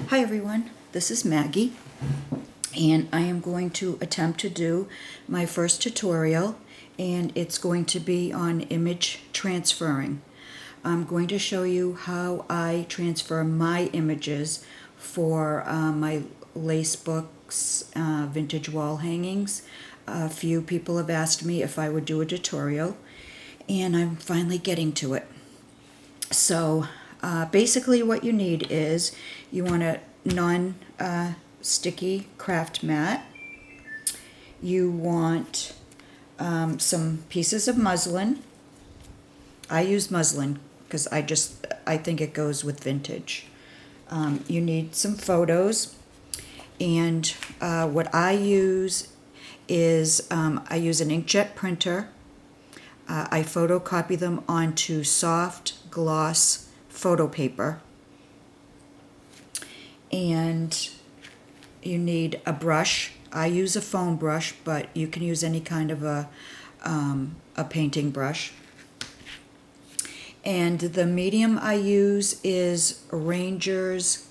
Hi everyone, this is Maggie, and I am going to attempt to do my first tutorial, and it's going to be on image transferring. I'm going to show you how I transfer my images for my lace books, vintage wall hangings. A few people have asked me if I would do a tutorial, and I'm finally getting to it. So basically what you need is you want a non-sticky craft mat. You want some pieces of muslin. I use muslin because I think it goes with vintage. You need some photos, and what I use is I use an inkjet printer. I photocopy them onto soft gloss photo paper, and you need a brush. I use a foam brush, but you can use any kind of a painting brush. And the medium I use is Ranger's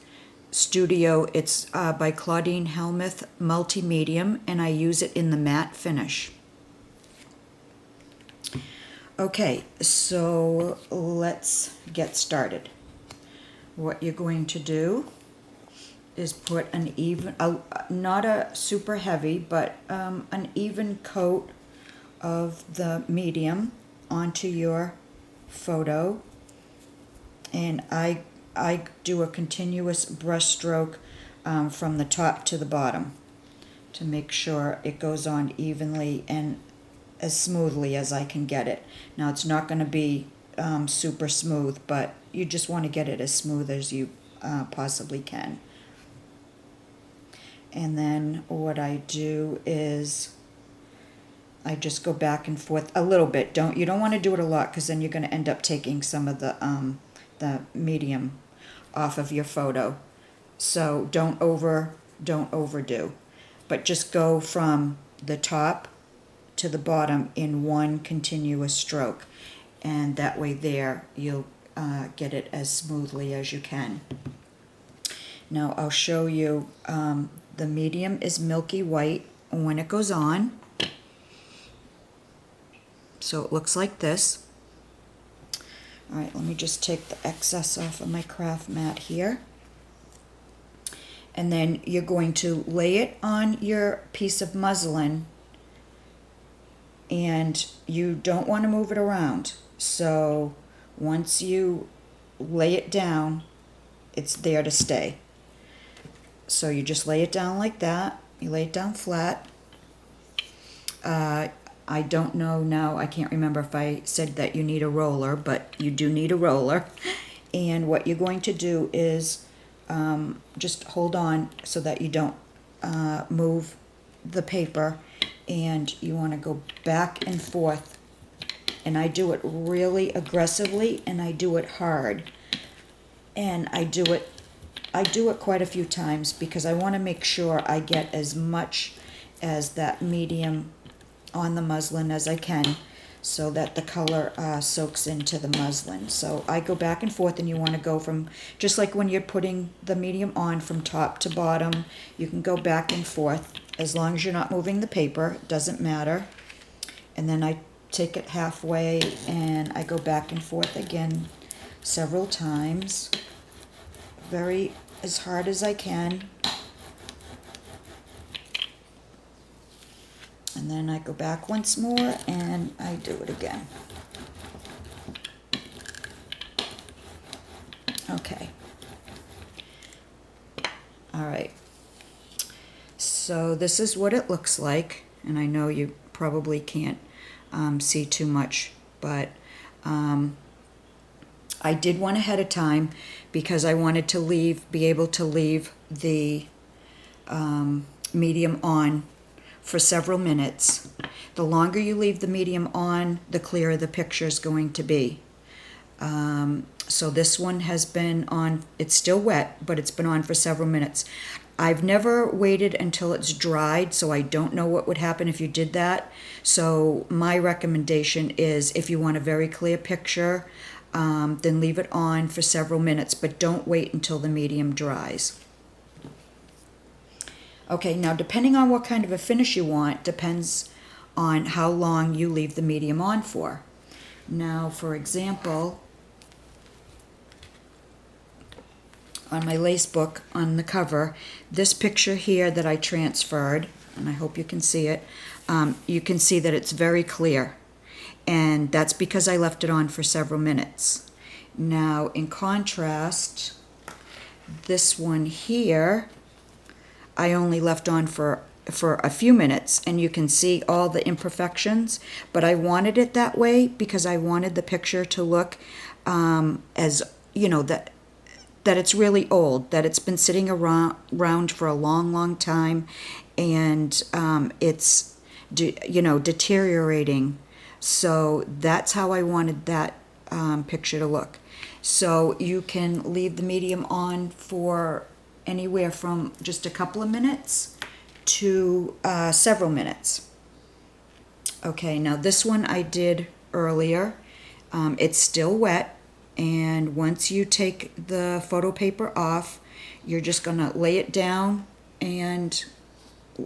Studio. It's by Claudine Hellmuth, multi-medium, and I use it in the matte finish. Okay, so let's get started. What you're going to do is put an even, not a super heavy, but an even coat of the medium onto your photo. And I do a continuous brush stroke from the top to the bottom to make sure it goes on evenly and as smoothly as I can get it. Now it's not going to be super smooth, but you just want to get it as smooth as you possibly can. And then what I do is I just go back and forth a little bit. You don't want to do it a lot, because then you're going to end up taking some of the medium off of your photo. So don't overdo, but just go from the top to the bottom in one continuous stroke, and that way there you'll get it as smoothly as you can. Now I'll show you, the medium is milky white when it goes on, so it looks like this. Alright, let me just take the excess off of my craft mat here. And then you're going to lay it on your piece of muslin, and you don't want to move it around. So once you lay it down, it's there to stay. So you just lay it down like that. You lay it down flat. I don't know now, I can't remember if I said that you need a roller, but you do need a roller. And what you're going to do is just hold on so that you don't move the paper, and you want to go back and forth. And I do it really aggressively, and I do it hard. And I do it quite a few times, because I want to make sure I get as much as that medium on the muslin as I can, so that the color soaks into the muslin. So I go back and forth, and you want to go from, just like when you're putting the medium on, from top to bottom, you can go back and forth. As long as you're not moving the paper, it doesn't matter. And then I take it halfway, and I go back and forth again several times, as hard as I can. And then I go back once more, and I do it again. Okay. All right. So this is what it looks like, and I know you probably can't see too much, but I did one ahead of time because I wanted to be able to leave the medium on for several minutes. The longer you leave the medium on, the clearer the picture is going to be. So this one has been on, it's still wet, but it's been on for several minutes. I've never waited until it's dried, so I don't know what would happen if you did that. So my recommendation is, if you want a very clear picture, then leave it on for several minutes, but don't wait until the medium dries. Okay, now depending on what kind of a finish you want, depends on how long you leave the medium on for. Now, for example, on my lace book on the cover, this picture here that I transferred, and I hope you can see it, you can see that it's very clear. And that's because I left it on for several minutes. Now, in contrast, this one here, I only left on for a few minutes, and you can see all the imperfections, but I wanted it that way because I wanted the picture to look as, you know, that it's really old, that it's been sitting around for a long, long time, and it's, deteriorating. So that's how I wanted that picture to look. So you can leave the medium on for anywhere from just a couple of minutes to several minutes. Okay, now this one I did earlier. It's still wet, and once you take the photo paper off, you're just gonna lay it down and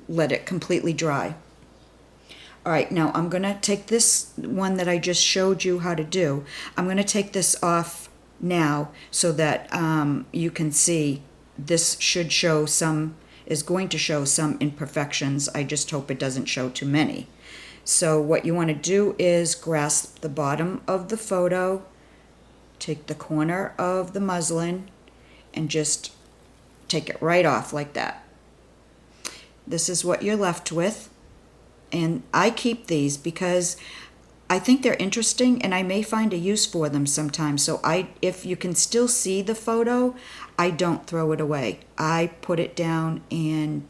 let it completely dry. All right, now I'm gonna take this one that I just showed you how to do. I'm gonna take this off now so that you can see this is going to show some imperfections. I just hope it doesn't show too many. So what you want to do is grasp the bottom of the photo, take the corner of the muslin, and just take it right off like that. This is what you're left with. And I keep these because I think they're interesting, and I may find a use for them sometime. So if you can still see the photo, I don't throw it away. I put it down and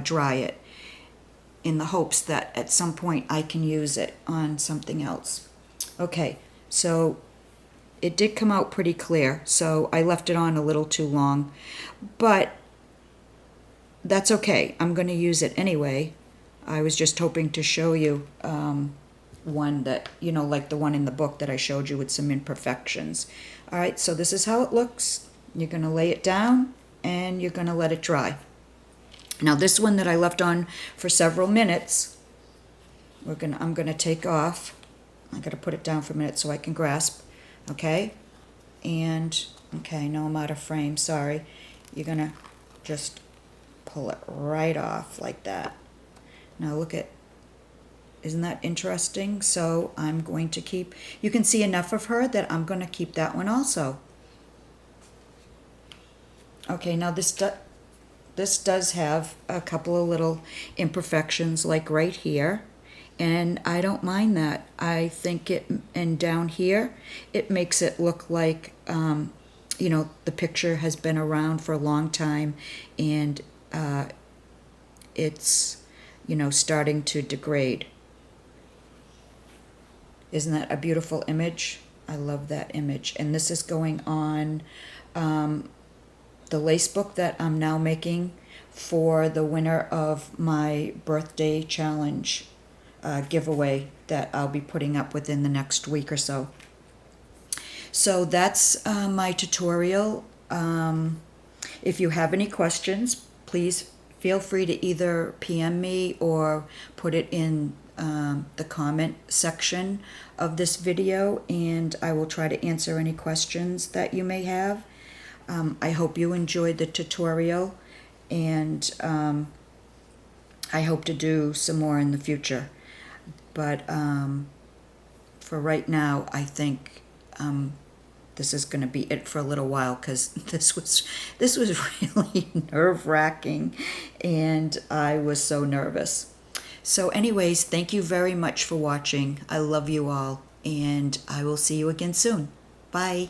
dry it in the hopes that at some point I can use it on something else. Okay, so it did come out pretty clear, so I left it on a little too long, but that's okay. I'm going to use it anyway. I was just hoping to show you one that, like the one in the book that I showed you with some imperfections. All right, so this is how it looks. You're going to lay it down and you're going to let it dry. Now this one that I left on for several minutes, I'm going to take off. I got to put it down for a minute so I can grasp. Okay? And, okay, no, I'm out of frame, sorry. You're going to just pull it right off like that. Now look at, isn't that interesting? So I'm going to keep, you can see enough of her that I'm going to keep that one also. Okay, now this does have a couple of little imperfections, like right here, and I don't mind that. I think and down here, it makes it look like, the picture has been around for a long time, and it's, starting to degrade. Isn't that a beautiful image? I love that image. And this is going on the lace book that I'm now making for the winner of my birthday challenge giveaway that I'll be putting up within the next week or so. So that's my tutorial. If you have any questions, please feel free to either PM me or put it in the comment section of this video, and I will try to answer any questions that you may have. I hope you enjoyed the tutorial, and I hope to do some more in the future. But for right now, I think this is going to be it for a little while, because this was really nerve-wracking, and I was so nervous. So anyways, thank you very much for watching. I love you all, and I will see you again soon. Bye.